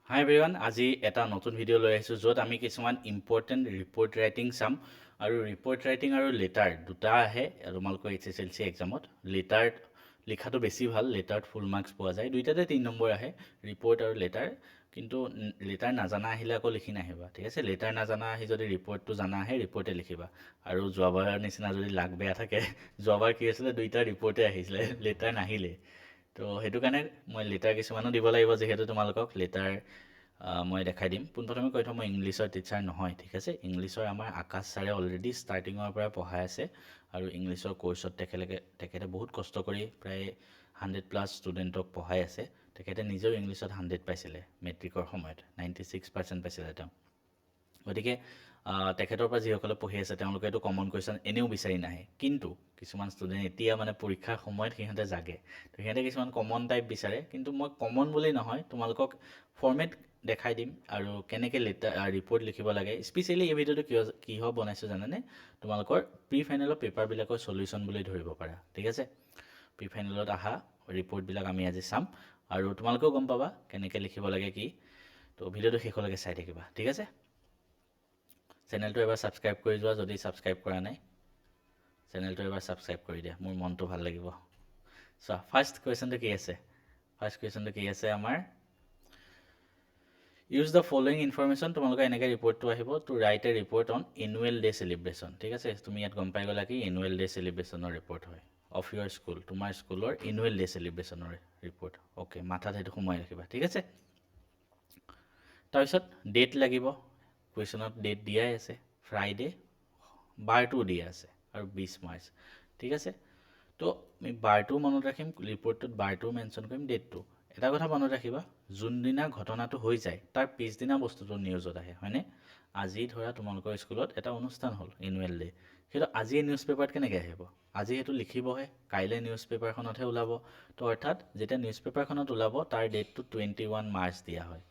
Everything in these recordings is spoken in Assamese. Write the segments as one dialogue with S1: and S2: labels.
S1: হাই এভৰিৱান, আজি এটা নতুন ভিডিঅ' লৈ আহিছোঁ য'ত আমি কিছুমান ইম্পৰ্টেণ্ট ৰিপৰ্ট ৰাইটিং চাম। আৰু ৰিপৰ্ট ৰাইটিং আৰু লেটাৰ দুটা আহে তোমালোকৰ HSLC এক্সামত। লেটাৰ লিখাটো বেছি ভাল, লেটাৰত ফুল মাৰ্কছ পোৱা যায়। দুইটাতে 3 নম্বৰ আহে, ৰিপৰ্ট আৰু লেটাৰ। কিন্তু লেটাৰ নাজানা আহিলে আকৌ লিখি নাহিবা, ঠিক আছে? লেটাৰ নাজানা আহি যদি ৰিপৰ্টটো জানা আহে, ৰিপৰ্টে লিখিবা। আৰু যোৱাবাৰৰ নিচিনা যদি লাক বেয়া থাকে, যোৱাবাৰ কি হৈছিলে, দুইটা ৰিপৰ্টে আহিছিলে, লেটাৰ নাহিলে। তো সেইটো কাৰণে মই লেটাৰ কিছুমানো দিব লাগিব, যিহেতু তোমালোকক লেটাৰ মই দেখাই দিম। পোনপ্ৰথমে কৈ থওঁ, মই ইংলিছৰ টিচাৰ নহয়, ঠিক আছে? ইংলিছৰ আমাৰ আকাশ ছাৰে অলৰেডি ষ্টাৰ্টিঙৰ পৰা পঢ়াই আছে। আৰু ইংলিছৰ কৰ্চত তেখেতে বহুত কষ্ট কৰি প্ৰায় 100+ ষ্টুডেণ্টক পঢ়াই আছে। তেখেতে নিজেও ইংলিছত 100 পাইছিলে মেট্ৰিকৰ সময়ত, 96% পাইছিলে তেওঁ। গতিকে তেখেতৰ পৰা যিসকলে পঢ়ি আছে তেওঁলোকে এইটো কমন কুৱেশ্যন এনেও বিচাৰি নাহে। কিন্তু কিছুমান ষ্টুডেণ্ট এতিয়া মানে পৰীক্ষাৰ সময়ত সিহঁতে জাগে, তো সিহঁতে কিছুমান কমন টাইপ বিচাৰে। কিন্তু মই কমন বুলি নহয়, তোমালোকক ফৰ্মেট দেখাই দিম আৰু কেনেকৈ ৰিপৰ্ট লিখিব লাগে। স্পেচিয়েলি এই ভিডিঅ'টো কিহৰ বনাইছোঁ জানানে? তোমালোকৰ প্ৰি ফাইনেলৰ পেপাৰবিলাকৰ চলিউশ্যন বুলি ধৰিব পাৰা, ঠিক আছে? প্ৰি ফাইনেলত অহা ৰিপৰ্টবিলাক আমি আজি চাম আৰু তোমালোকেও গম পাবা কেনেকৈ লিখিব লাগে কি। তো ভিডিঅ'টো শেষলৈকে চাই থাকিবা, ঠিক আছে? চেনেলটো এবাৰ ছাবস্ক্ৰাইব কৰি যোৱা যদি ছাবস্ক্ৰাইব কৰা নাই। চেনেলটো এবাৰ ছাবস্ক্ৰাইব কৰি দিয়া, মোৰ মনটো ভাল লাগিব। চোৱা, ফাৰ্ষ্ট কুৱেশ্যনটো কি আছে আমাৰ? Use the following information. তোমালোকৰ এনেকৈ ৰিপৰ্টটো আহিব, to write a report on annual day celebration, ঠিক আছে? তুমি ইয়াত গম পাই গ'লা কি এনুৱেল ডে চেলিব্ৰেশ্যনৰ ৰিপৰ্ট হয়। অফ ইয়ৰ স্কুল, তোমাৰ স্কুলৰ এনুৱেল ডে চেলিব্ৰেশ্যনৰ ৰিপৰ্ট। অ'কে, মাথাত সেইটো সোমাই ৰাখিবা, ঠিক আছে? তাৰপিছত ডেট লাগিব, কুৱেশ্যনত ডেট দিয়াই আছে, ফ্ৰাইডে, বাৰটোও দিয়া আছে আৰু 20 মাৰ্চ, ঠিক আছে? তো আমি বাৰটোও মনত ৰাখিম, ৰিপৰ্টটোত বাৰটোও মেনশ্যন কৰিম, ডেটটো। এটা কথা মনত ৰাখিবা, যোনদিনা ঘটনাটো হৈ যায় তাৰ পিছদিনা বস্তুটো নিউজত আহে, হয়নে? আজি ধৰা তোমালোকৰ স্কুলত এটা অনুষ্ঠান হ'ল এনুৱেল ডে, সেইটো আজি নিউজ পেপাৰত কেনেকৈ আহিব? আজি সেইটো লিখিবহে, কাইলৈ নিউজ পেপাৰখনতহে ওলাব। তো অৰ্থাৎ যেতিয়া নিউজ পেপাৰখনত ওলাব তাৰ ডেটটো 21 মাৰ্চ দিয়া হয়,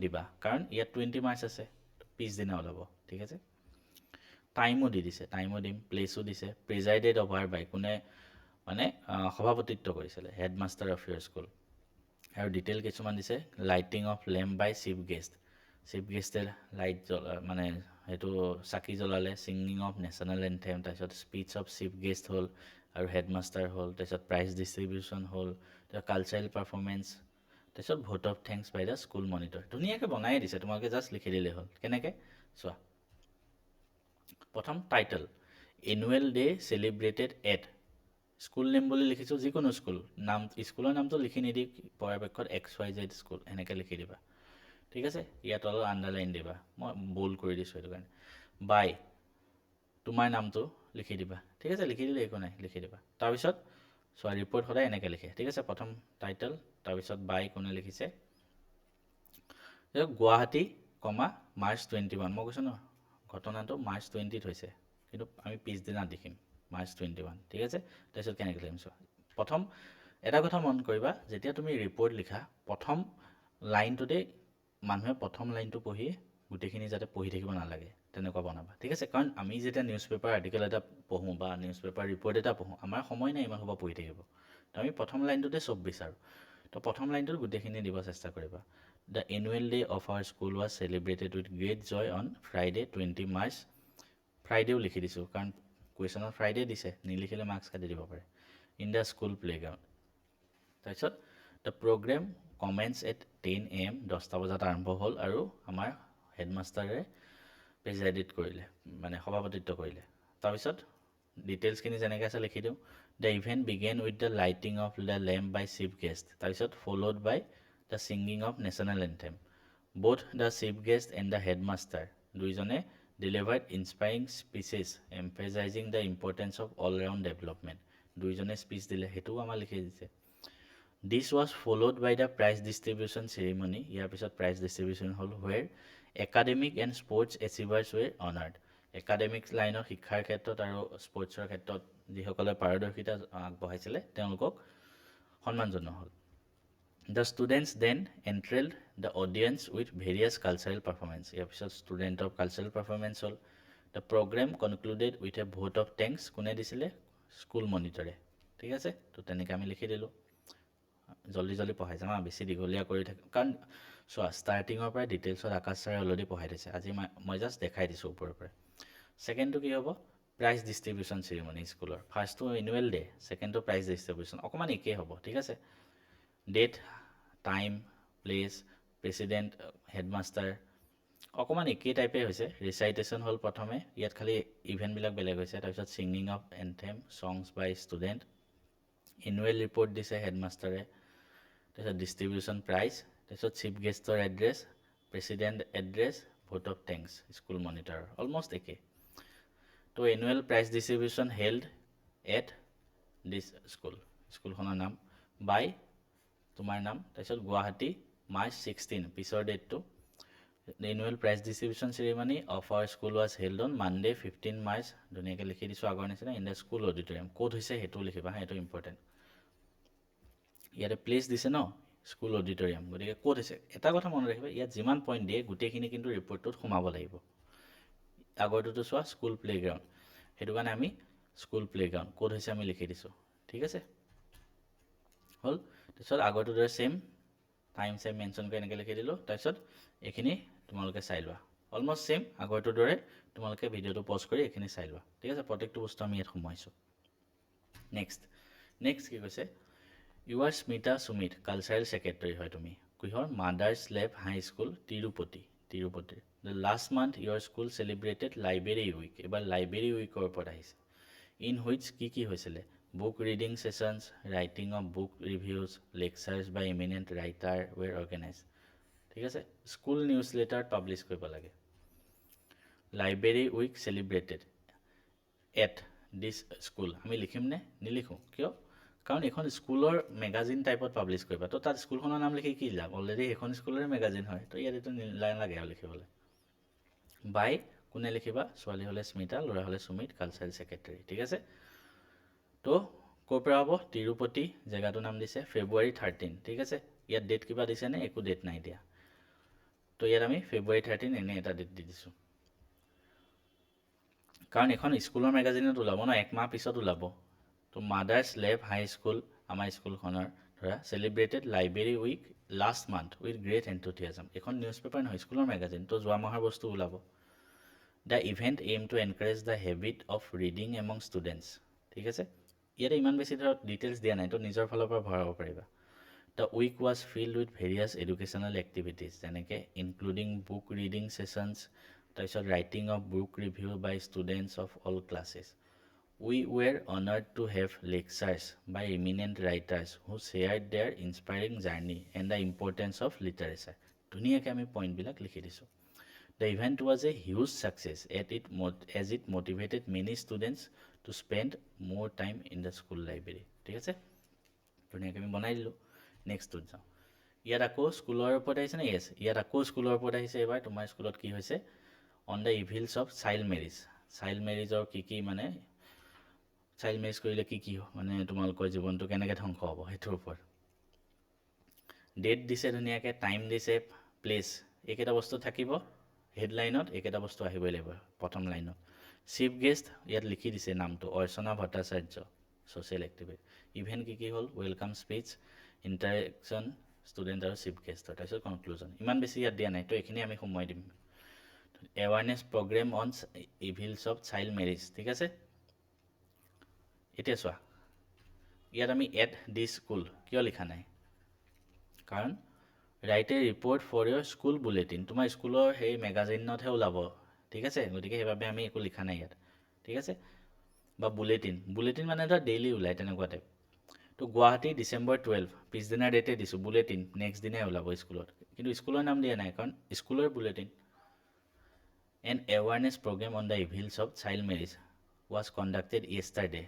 S1: দিবা। কাৰণ ইয়াত 20 মাৰ্চ আছে, পিছদিনা ওলাব, ঠিক আছে? টাইমো দি দিছে, টাইমো দিম, প্লেচো দিছে। প্ৰিজাইডেড অভাৰ বাই, কোনে মানে সভাপতিত্ব কৰিছিলে, হেডমাষ্টাৰ অফ ইয়ৰ স্কুল। আৰু ডিটেইল কিছুমান দিছে, lighting of lamp by chief guest. Chief গেষ্টে লাইট মানে সেইটো চাকি জ্বলালে। ছিংগিং অফ নেশ্যনেল এন্থেম, তাৰপিছত স্পীচ অফ চিফ গেষ্ট হ'ল আৰু হেডমাষ্টাৰ হ'ল। তাৰপিছত প্ৰাইজ ডিষ্ট্ৰিবিউশ্যন হ'ল, তাৰপিছত কালচাৰেল পাৰফৰ্মেঞ্চ, তাৰপিছত vote of thanks by the school monitor. ধুনীয়াকৈ বনাই দিছে, তোমালোকে জাষ্ট লিখি দিলেই হ'ল। কেনেকৈ চোৱা, প্ৰথম title, annual day celebrated at, school name বুলি লিখিছোঁ, যিকোনো স্কুল নাম, স্কুলৰ নামটো লিখি নিদি পৰাপক্ষত XYZ স্কুল এনেকৈ লিখি দিবা, ঠিক আছে? ইয়াত অলপ আণ্ডাৰলাইন দিবা, মই বোল্ড কৰি দিছোঁ সেইটো কাৰণে। বাই, তোমাৰ নামটো লিখি দিবা, ঠিক আছে? লিখি দিলে একো নাই, লিখি দিবা। তাৰপিছত চোৱা, ৰিপৰ্ট সদায় এনেকৈ লিখে, ঠিক আছে? প্ৰথম টাইটেল, তাৰপিছত বাই কোনে লিখিছে, গুৱাহাটী, মাৰ্চ 21। মই কৈছোঁ ন, ঘটনাটো মাৰ্চ 20ত হৈছে, কিন্তু আমি পিছদিনা লিখিম মাৰ্চ 21, ঠিক আছে? তাৰপিছত কেনেকৈ লিখিম চোৱা, প্ৰথম এটা কথা মন কৰিবা, যেতিয়া তুমি ৰিপৰ্ট লিখা প্ৰথম লাইনটোতে মানুহে প্ৰথম লাইনটো পঢ়ি গোটেইখিনি যাতে পঢ়ি থাকিব নালাগে, তেনেকুৱা বনাবা, ঠিক আছে? কাৰণ আমি যেতিয়া নিউজ পেপাৰ আৰ্টিকেল এটা পঢ়োঁ বা নিউজ পেপাৰ ৰিপৰ্ট এটা পঢ়োঁ, আমাৰ সময় নাই ইমান সোপা পঢ়ি থাকিব। তো আমি প্ৰথম লাইনটোতে চব বিচাৰোঁ। তো প্ৰথম লাইনটোত গোটেইখিনি দিব চেষ্টা কৰিবা। The annual day of our school was celebrated with great joy on Friday 20 March. ফ্ৰাইডেও লিখি দিছোঁ, কাৰণ কুৱেশ্যনত ফ্ৰাইডে দিছে, নিলিখিলে মাৰ্কছ কাটি দিব পাৰে। In the school playground. তাৰপিছত the programme commence at 10 AM, 10টা বজাত আৰম্ভ হ'ল আৰু আমাৰ হেডমাষ্টাৰে প্ৰেজাইডেড কৰিলে, মানে সভাপতিত্ব কৰিলে। তাৰপিছত ডিটেইলছখিনি যেনেকৈ আছে লিখি দিওঁ। The event began with the lighting of the lamp by chief guest, তাৰপিছত followed by the singing of national anthem. Both the chief guest and the headmaster, দুইজনে delivered inspiring speeches emphasising the importance of all round development. দুইজনে স্পীচ দিলে, সেইটোও আমাৰ লিখি দিছে। This was followed by the prize distribution ceremony, ইয়াৰ পিছত প্ৰাইজ ডিষ্ট্ৰিবিউশ্যন হ'ল, where academic and sports achievers were honoured. Academic লাইনৰ শিক্ষাৰ ক্ষেত্ৰত আৰু স্পৰ্টছৰ ক্ষেত্ৰত যিসকলে পাৰদৰ্শিতা আগবঢ়াইছিলে তেওঁলোকক সন্মান জনোৱা হ'ল। The students then enthralled the audience with various cultural performance, ইয়াৰ পিছত ষ্টুডেণ্টৰ কালচাৰেল পাৰফৰ্মেঞ্চ হ'ল। The programme concluded with a vote of thanks, কোনে দিছিলে? স্কুল মনিটৰে, ঠিক আছে? তো তেনেকৈ আমি লিখি দিলোঁ। জলদি জলদি পঢ়াই যাম বেছি দীঘলীয়া কৰি থাকিম কাৰণ চোৱা ষ্টাৰ্টিঙৰ পৰাই ডিটেইলছত আকাশ ছাৰে অলৰেডি পঢ়াই দিছে আজি মই জাষ্ট দেখাই দিছোঁ ওপৰৰ পৰা ছেকেণ্ডটো কি হ'ব প্ৰাইজ ডিষ্ট্ৰিবিউশ্যন চেৰিমনি স্কুলৰ ফাৰ্ষ্টটো এনুৱেল ডে ছেকেণ্ডটো প্ৰাইজ ডিষ্ট্ৰিবিউশ্যন অকণমান একেই হ'ব ঠিক আছে date time place president headmaster অকণমান একেই টাইপেই হৈছে ৰিচাইটেশ্যন হ'ল প্ৰথমে ইয়াত খালি ইভেণ্টবিলাক বেলেগ হৈছে তাৰপিছত singing of anthem songs by student annual report দিছে হেডমাষ্টাৰে তাৰপিছত ডিষ্ট্ৰিবিউশ্যন প্ৰাইজ তাৰপিছত চিফ গেষ্টৰ address president address vote of thanks school মনিটৰৰ অলমষ্ট একে তো annual prize distribution held at this স্কুলখনৰ নাম বাই তোমাৰ নাম তাৰপিছত গুৱাহাটী মাৰ্চ 16 পিছৰ ডেটটো annual prize distribution ceremony of our school was held on Monday 15 March ধুনীয়াকৈ লিখি দিছোঁ আগৰ নিচিনা ইন দ্য স্কুল অডিটৰিয়াম ক'ত হৈছে সেইটোও লিখিবা হা এইটো ইম্পৰ্টেণ্ট ইয়াতে প্লেচ দিছে ন স্কুল অডিটৰিয়াম গতিকে ক'ত হৈছে এটা কথা মনত ৰাখিবা ইয়াত যিমান পইণ্ট দিয়ে গোটেইখিনি কিন্তু ৰিপৰ্টটোত সোমাব লাগিব আগৰটোতো চোৱা স্কুল প্লেগ্ৰাউণ্ড সেইটো কাৰণে আমি স্কুল প্লেগ্ৰাউণ্ড ক'ত হৈছে আমি লিখি দিছোঁ ঠিক আছে হ'ল তাৰপিছত আগৰটোৰ দৰে ছেইম টাইম ছেইম মেনশ্যন কৰি এনেকৈ লিখি দিলোঁ তাৰপিছত এইখিনি তোমালোকে চাই লোৱা অলমষ্ট ছেইম আগৰটোৰ দৰে তোমালোকে ভিডিঅ'টো পজ কৰি এইখিনি চাই লোৱা ঠিক আছে প্ৰত্যেকটো বস্তু আমি ইয়াত সোমাইছোঁ নেক্সট কি কৈছে you are Smita Sumit cultural secretary হয় তুমি কিহৰ মাদাৰ্ছ লেব হাই স্কুল তিৰুপতিৰ the last month your school celebrated library week এইবাৰ লাইব্ৰেৰী উইকৰ ওপৰত আহিছে ইন হুইচ কি হৈছিলে book reading sessions writing of book reviews lectures by eminent writer were organise ঠিক আছে স্কুল নিউজ লেটাৰত পাব্লিছ কৰিব লাগে library week celebrated at this school আমি লিখিম নে নিলিখোঁ কিয় কাৰণ এইখন স্কুলৰ মেগাজিন টাইপত পাব্লিছ কৰিবা তো তাত স্কুলখনৰ নাম লিখি কি লাভ অলৰেডি সেইখন স্কুলৰে মেগাজিন হয় তো ইয়াত এইটো নালাগে আৰু লিখিবলৈ বাই কোনে লিখিবা ছোৱালী হ'লে স্মিতা ল'ৰা হ'লে সুমিত কালচাৰেল ছেক্ৰেটাৰী ঠিক আছে তো ক'ৰ পৰা হ'ব তিৰুপতি জেগাটোৰ নাম দিছে ফেব্ৰুৱাৰী 13 ঠিক আছে ইয়াত ডেট কিবা দিছেনে একো ডেট নাই দিয়া তো ইয়াত আমি ফেব্ৰুৱাৰী 13 এনে এটা ডেট দি দিছোঁ কাৰণ এখন স্কুলৰ মেগাজিনত ওলাব ন একমাহ পিছত ওলাব তো মাদাৰ্ছ লেব হাই স্কুল আমাৰ স্কুলখনৰ ধৰা celebrated library week last month with great enthusiasm এখন নিউজ পেপাৰ নহয় স্কুলৰ মেগাজিন তো যোৱা মাহৰ বস্তু ওলাব the event aim to encourage the habit of reading among students ঠিক আছে ইয়াতে ইমান বেছি ধৰক ডিটেইলছ দিয়া নাই তো নিজৰ ফালৰ পৰা ভৰাব পাৰিবা the week was filled with various educational activities যেনেকৈ ইনক্লুডিং বুক ৰিডিং ছেশ্যনছ তাৰপিছত writing of book review by students of all classes We were honored to have lectures by eminent writers who shared their inspiring journey and the importance of literature. ধুনীয়াকৈ আমি পইণ্টবিলাক লিখি দিছোঁ The event was a huge success as it motivated many students to spend more time in the school library. ঠিক আছে ধুনীয়াকৈ আমি বনাই দিলোঁ নেক্সটটোত যাওঁ ইয়াত আকৌ স্কুলৰ ওপৰত আহিছে নে য়েছ ইয়াত আকৌ স্কুলৰ ওপৰত আহিছে এইবাৰ তোমাৰ স্কুলত কি হৈছে on the evils of child মেৰিজৰ কি মানে চাইল্ড মেৰেজ কৰিলে কি মানে তোমালোকৰ জীৱনটো কেনেকৈ ধ্বংস হ'ব সেইটোৰ ওপৰত ডেট দিছে ধুনীয়াকৈ টাইম দিছে প্লেচ এইকেইটা বস্তু থাকিব হেডলাইনত এইকেইটা বস্তু আহিবই লাগিব প্ৰথম লাইনত চিফ গেষ্ট ইয়াত লিখি দিছে নামটো অৰ্চনা ভট্টাচাৰ্য ছ'চিয়েল এক্টিভিষ্ট ইভেণ্ট কি হ'ল ৱেলকাম স্পীচ ইণ্টাৰেকশ্যন ষ্টুডেণ্ট আৰু চিফ গেষ্টৰ তাৰপিছত কনক্লুজন ইমান বেছি ইয়াত দিয়া নাই তো এইখিনি আমি সোমোৱাই দিম awareness programme on evils of child marriage ঠিক আছে এতিয়া চোৱা ইয়াত আমি এট দি স্কুল কিয় লিখা নাই কাৰণ write a report for your school bulletin তোমাৰ স্কুলৰ সেই মেগাজিনতহে ওলাব ঠিক আছে গতিকে সেইবাবে আমি একো লিখা নাই ইয়াত ঠিক আছে বা বুলেটিন মানে ধৰ ডেইলি ওলায় তেনেকুৱা টাইপ তো গুৱাহাটী ডিচেম্বৰ 12 পিছদিনাৰ ডেটে দিছোঁ বুলেটিন নেক্সট দিনাই ওলাব স্কুলত কিন্তু স্কুলৰ নাম দিয়া নাই কাৰণ স্কুলৰ bulletin an awareness programme on the evils of child marriage was conducted yesterday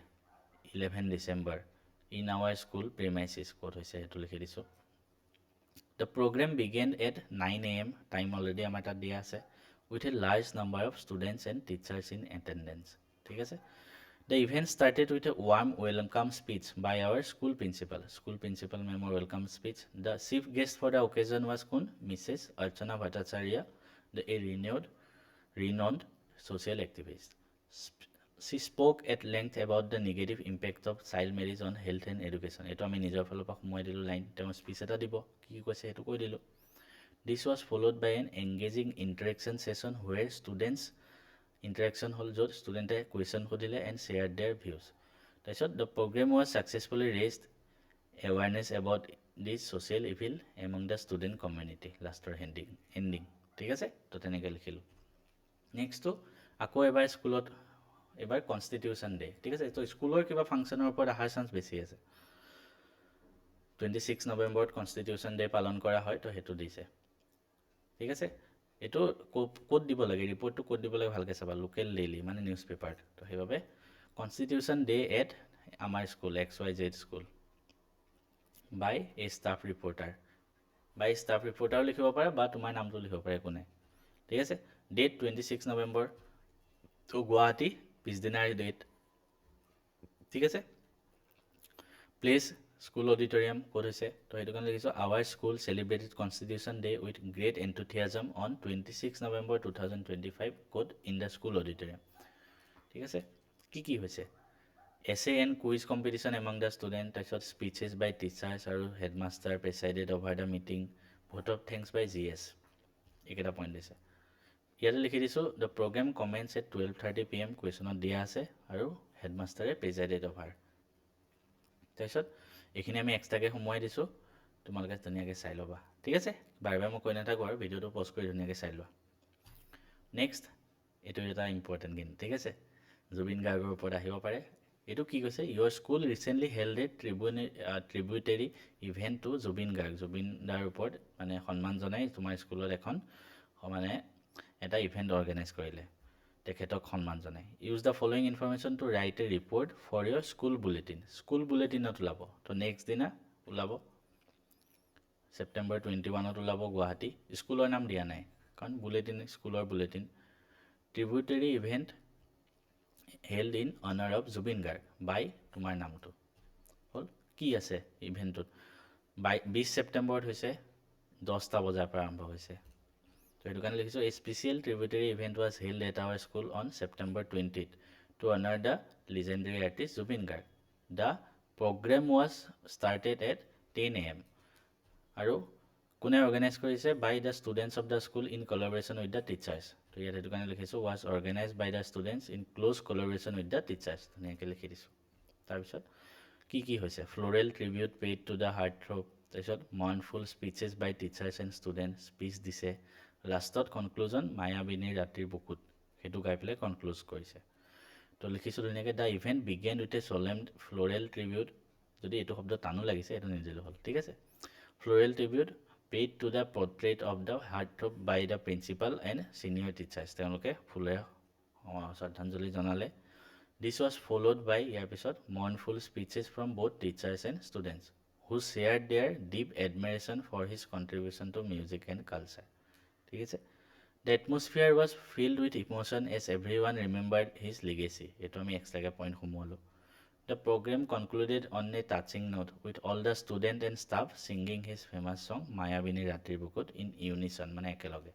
S1: 11 December in our school premises ক'ত হৈছে সেইটো লিখি দিছোঁ The program began at 9 AM time already আমাৰ তাত দিয়া আছে with a large number of students and teachers in attendance ঠিক আছে The event started with a warm welcome speech by our school principal ma'am welcome speech the chief guest for the occasion was kun Mrs. Archana Bhattacharya a renowned social activist she spoke at length about the negative impact of child marriage on health and education. এইটো আমি নিজৰ ফালৰ পৰা সোমোৱাই দিলোঁ লাইন, তেওঁ স্পীচ এটা দিব, কি কৈছে সেইটো কৈ দিলোঁ. This was followed by an engaging interaction session where students interaction হ'ল য'ত ষ্টুডেণ্টে কুৱেশ্যন সুধিলে and shared their views. তাৰপিছত the program was successfully raised awareness about this social evil among the student community. লাষ্টৰ ending ঠিক আছে, তো তেনেকৈ লিখিলোঁ. নেক্সটটো আকৌ এবাৰ স্কুলত, এবাৰ কনষ্টিটিউশ্যন ডে, ঠিক আছে. তো স্কুলৰ কিবা ফাংচনৰ ওপৰত অহাৰ চান্স বেছি আছে. 26 নৱেম্বৰত কনষ্টিটিউশ্যন ডে পালন কৰা হয়, তো সেইটো দিছে, ঠিক আছে. এইটো ক'ত দিব লাগে, ৰিপৰ্টটো ক'ত দিব লাগে ভালকৈ চাবা, লোকেল ডেইলি মানে নিউজ পেপাৰত. তো সেইবাবে কনষ্টিটিউশ্যন ডে এট আমাৰ school XYZ school by a staff reporter, by staff ৰিপৰ্টাৰো লিখিব পাৰে বা তোমাৰ নামটো লিখিব পাৰে, একো নাই, ঠিক আছে. ডেট 26 নৱেম্বৰ, তো গুৱাহাটী পিছদিনাৰ ডেট, ঠিক আছে. প্লেচ স্কুল অডিটৰিয়াম ক'ত হৈছে, তো সেইটো কাৰণে লিখিছোঁ our school celebrated constitution day with great enthusiasm on 26 November 2025 ক'ত ইন দ্য স্কুল অডিটৰিয়াম, ঠিক আছে. কি হৈছে, essay and quiz competition among the student, তাৰপিছত speeches by teachers আৰু headmaster presided over the meeting, vote of thanks by GS, এইকেইটা পইণ্ট দিছে. ইয়াতে লিখি দিছোঁ the program commence at 12:30 PM, কুৱেশ্যনত দিয়া আছে আৰু হেডমাষ্টাৰে প্ৰেজাইডেড অভাৰ. তাৰপিছত এইখিনি আমি এক্সট্ৰাকৈ সোমোৱাই দিছোঁ, তোমালোকে ধুনীয়াকৈ চাই ল'বা, ঠিক আছে. বাৰে বাৰে মই কৈ নাথাকোঁ আৰু ভিডিঅ'টো পজ কৰি ধুনীয়াকৈ চাই লোৱা. নেক্সট এইটো এটা ইম্পৰ্টেণ্ট কিন্তু, ঠিক আছে, জুবিন গাৰ্গৰ ওপৰত আহিব পাৰে. এইটো কি কৈছে, your school recently held a tributary event to Zubeen Garg, Zubeen দাৰ ওপৰত মানে সন্মান জনাই তোমাৰ স্কুলত এখন মানে এটা ইভেণ্ট অৰ্গেনাইজ কৰিলে, তেখেতক সন্মান জনাই. Use the following information to write a report for your school bulletin, school বুলেটিনত ওলাব, তো নেক্সট দিনা ওলাব ছেপ্টেম্বৰ 21ত ওলাব গুৱাহাটী, স্কুলৰ নাম দিয়া নাই কাৰণ বুলেটিন স্কুলৰ বুলেটিন. ট্ৰিবিউটেৰী ইভেণ্ট হেল্ড ইন অনাৰ অফ জুবিন গাৰ্গ বাই তোমাৰ নামটো হ'ল, কি আছে ইভেণ্টটোত, 20 ছেপ্টেম্বৰত হৈছে, 10টা বজাৰ পৰা আৰম্ভ হৈছে. তো সেইটো কাৰণে লিখিছোঁ a special tributary event was held at our school on September 20th to honour the legendary artist Zubeen Garg. The programme was started at 10 AM, আৰু কোনে অৰ্গেনাইজ কৰিছে, by the students of the school in collaboration with the teachers. তো ইয়াত সেইটো কাৰণে লিখিছোঁ was organise by the students in close collaboration with the teachers, ধুনীয়াকৈ লিখি দিছোঁ. তাৰপিছত কি হৈছে, floral tribute paid to the heart throb, তাৰপিছত মৰ্ণফুল স্পীচেছ বাই টিচাৰ্ছ এণ্ড ষ্টুডেণ্ট, স্পীচ দিছে. লাষ্টত কনক্লুজন মায়াবিনীৰ ৰাতিৰ বুকুত, সেইটো গাই পেলাই কনক্লুজ কৰিছে. তো লিখিছোঁ ধুনীয়াকৈ the event began with a solemn floral tribute, যদি এইটো শব্দ টানো লাগিছে এইটো নিদিলেও হ'ল, ঠিক আছে. Floral tribute paid to the portrait of the heart throb by the principal and senior teachers, তেওঁলোকে ফুলেৰে শ্ৰদ্ধাঞ্জলি জনালে. দিছ ৱাজ ফ'ল'ড বাই, ইয়াৰ পিছত mournful speeches from both teachers and students who shared their deep admiration for his contribution to music and culture, ঠিক আছে. The atmosphere was filled with emotion as everyone remembered his legacy, এইটো আমি এক্সট্ৰাকৈ পইণ্ট সোমোৱালোঁ. The programme concluded on a touching note with all the student and staff singing his famous song মায়াবিনীৰ ৰাতিৰ বুকুত ইন ইউনিচন, মানে একেলগে,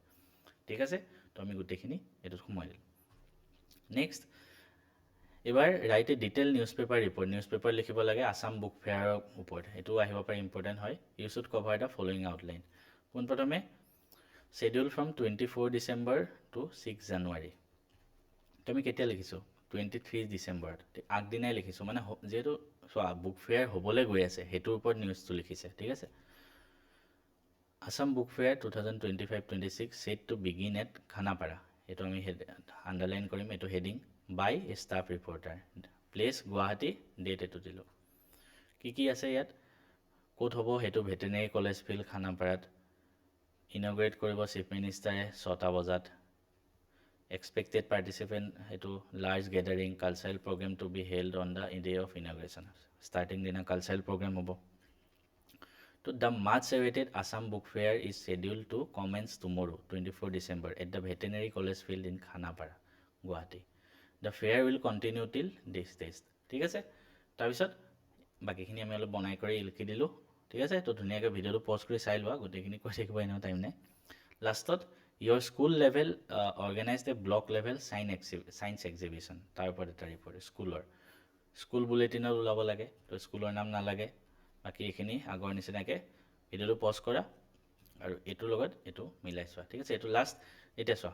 S1: ঠিক আছে. তো আমি গোটেইখিনি এইটোত সোমোৱাই দিলোঁ. নেক্সট এবাৰ write a detail newspaper report, newspaper লিখিব লাগে আছাম বুক ফেয়াৰৰ ওপৰত, এইটো আহিব পাৰে, ইম্পৰ্টেণ্ট হয়. You should cover the following outline. পোনপ্ৰথমে schedule from 24 December to 6 January, তো আমি কেতিয়া লিখিছোঁ 23 ডিচেম্বৰত, আগদিনাই লিখিছোঁ, মানে যিহেতু চোৱা বুক ফেয়াৰ হ'বলৈ গৈ আছে সেইটোৰ ওপৰত নিউজটো লিখিছে, ঠিক আছে. Assam book fair 2025-26 set to begin at Khanapara, এইটো আমি আণ্ডাৰলাইন কৰিম, এইটো heading by a staff reporter, place Guwahati, date এইটো দিলোঁ. কি আছে ইয়াত, ক'ত হ'ব, সেইটো ভেটেনেৰী কলেজ ফিল্ড খানাপাৰাত, ইনগ্ৰেট কৰিব চিফ মিনিষ্টাৰে 6টা বজাত. এক্সপেক্টেড পাৰ্টিচিপেণ্ট, সেইটো large gathering cultural programme to be held on the day of inauguration, starting দিনা কালচাৰেল প্ৰগ্ৰেম হ'ব. To the much awaited Assam book fair is scheduled to commence tomorrow 24 December at the veterinary college field in Khanapara, Guwahati. The fair will continue till this test, ঠিক আছে. তাৰপিছত বাকীখিনি আমি অলপ বনাই কৰি লিখি দিলোঁ, ঠিক আছে. তো ধুনীয়াকৈ ভিডিঅ'টো পজ কৰি চাই লোৱা, গোটেইখিনি কৈ থাকিব এনেও টাইম নাই. লাষ্টত your school level organized a block level science exhibition তাৰ ওপৰত এটা ৰিপৰ্ট স্কুল বুলেটিনত ওলাব লাগে তো স্কুলৰ নাম নালাগে বাকী এইখিনি আগৰ নিচিনাকৈ ভিডিঅ'টো পজ কৰা আৰু এইটোৰ লগত এইটো মিলাই চোৱা ঠিক আছে এইটো লাষ্ট এতিয়া চোৱা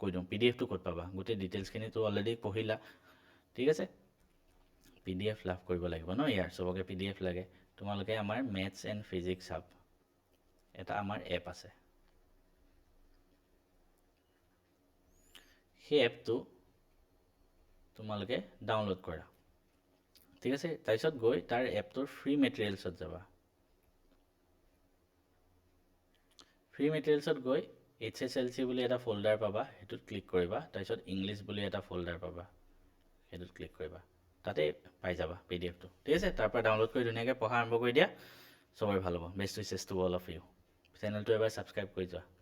S1: কৈ দিওঁ PDF টো ক'ত পাবা গোটেই ডিটেইলছখিনি তো অলৰেডি পঢ়িলা ঠিক আছে PDF লাভ কৰিব লাগিব ন ইয়াৰ চবকে PDF লাগে তোমালোকে আমাৰ মেথছ এণ্ড ফিজিক্স হাব এটা আমাৰ এপ আছে সেই এপটো তোমালোকে ডাউনলোড কৰা ঠিক আছে তাৰপিছত গৈ তাৰ এপটোৰ ফ্ৰী মেটেৰিয়েলছত যাবা ফ্ৰী মেটেৰিয়েলছত গৈ HSLC বুলি এটা ফোল্ডাৰ পাবা সেইটোত ক্লিক কৰিবা তাৰপিছত ইংলিছ বুলি এটা ফোল্ডাৰ পাবা সেইটোত ক্লিক কৰিবা তাতে পাই যাবা PDFটো ঠিক আছে তাৰ পৰা ডাউনলোড কৰি ধুনীয়াকৈ পঢ়া আৰম্ভ কৰি দিয়া সবৰে ভাল হ'ব best wishes to all of you চেনেলটো এবাৰ ছাবস্ক্ৰাইব কৰি যোৱা